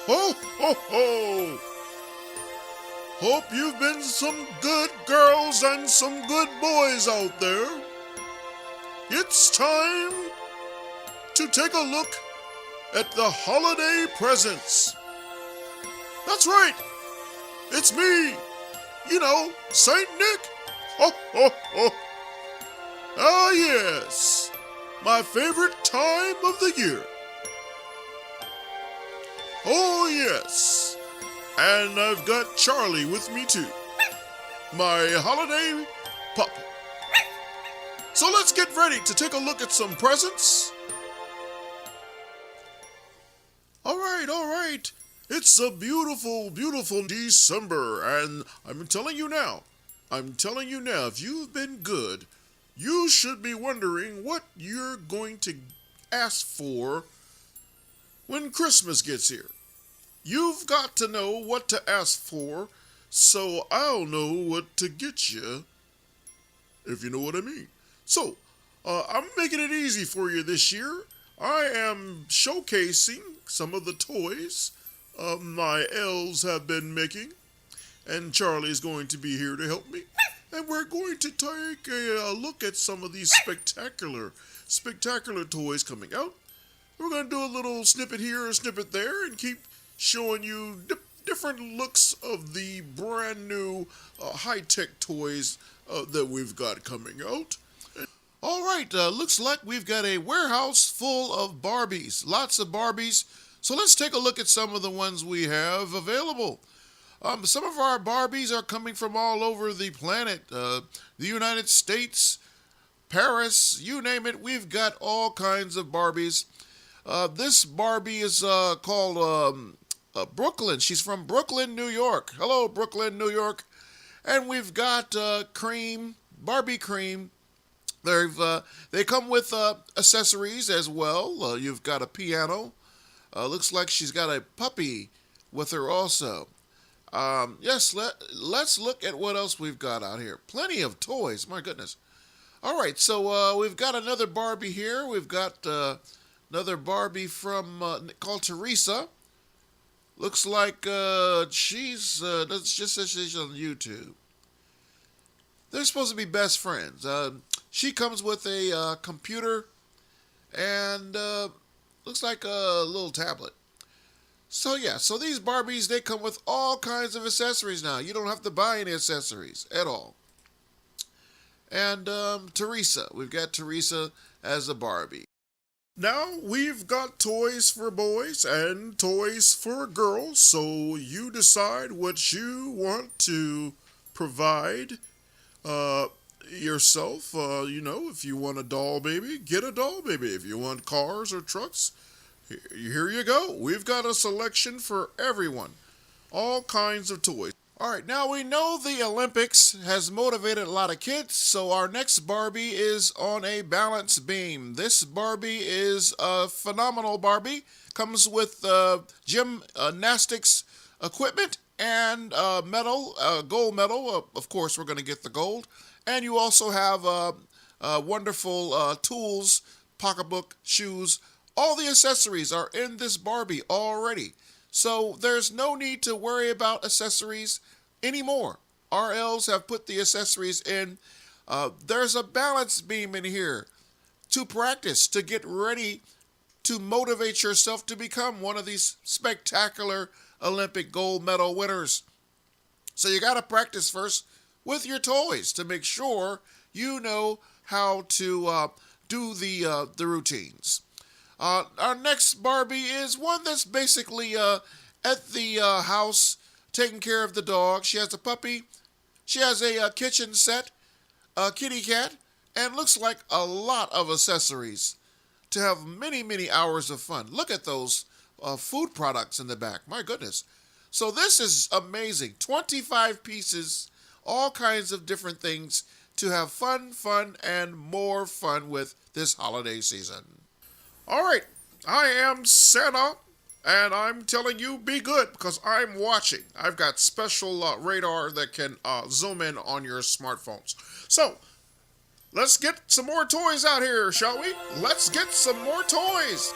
Ho, ho, ho! Hope you've been some good girls and some good boys out there. It's time to take a look at the holiday presents. That's right, it's me, Saint Nick. Ho, ho, ho! Ah, yes, my favorite time of the year. Oh, yes. And I've got Charlie with me too, my holiday pup. So let's get ready to take a look at some presents. All right. It's a beautiful, beautiful December, and I'm telling you now, if you've been good, you should be wondering what you're going to ask for when Christmas gets here. You've got to know what to ask for, so I'll know what to get you, if you know what I mean. So, I'm making it easy for you this year. I am showcasing some of the toys my elves have been making, and Charlie's going to be here to help me. And we're going to take a look at some of these spectacular toys coming out. We're going to do a little snippet here, a snippet there, and keep showing you different looks of the brand new high-tech toys that we've got coming out. All right, looks like we've got a warehouse full of Barbies, lots of Barbies. So let's take a look at some of the ones we have available. Some of our Barbies are coming from all over the planet, the United States, Paris, you name it. We've got all kinds of Barbies. This Barbie is called Brooklyn. She's from Brooklyn, New York. Hello, Brooklyn, New York. And we've got Cream, Barbie Cream. They come with accessories as well. You've got a piano. Looks like she's got a puppy with her also. Yes, let's look at what else we've got out here. Plenty of toys, my goodness. All right, so we've got another Barbie here. We've got another Barbie from called Teresa. Looks like she's just says she's on YouTube. They're supposed to be best friends. She comes with a computer and looks like a little tablet. So these Barbies, they come with all kinds of accessories now. You don't have to buy any accessories at all. And Teresa, we've got Teresa as a Barbie. Now we've got toys for boys and toys for girls, so you decide what you want to provide yourself. If you want a doll baby, get a doll baby. If you want cars or trucks, here you go. We've got a selection for everyone. All kinds of toys. All right, now we know the Olympics has motivated a lot of kids, so our next Barbie is on a balance beam. This Barbie is a phenomenal Barbie. Comes with gymnastics equipment and gold medal. Of course, we're going to get the gold. And you also have wonderful tools, pocketbook, shoes. All the accessories are in this Barbie already. So there's no need to worry about accessories anymore. Our elves have put the accessories in. There's a balance beam in here to practice, to get ready to motivate yourself to become one of these spectacular Olympic gold medal winners. So you got to practice first with your toys to make sure you know how to do the routines. Our next Barbie is one that's basically at the house taking care of the dog. She has a puppy. She has a kitchen set, a kitty cat, and looks like a lot of accessories to have many, many hours of fun. Look at those food products in the back. My goodness. So this is amazing. 25 pieces, all kinds of different things to have fun, and more fun with this holiday season. All right, I am Santa, and I'm telling you, be good, because I'm watching. I've got special radar that can zoom in on your smartphones. So, let's get some more toys out here, shall we? Let's get some more toys.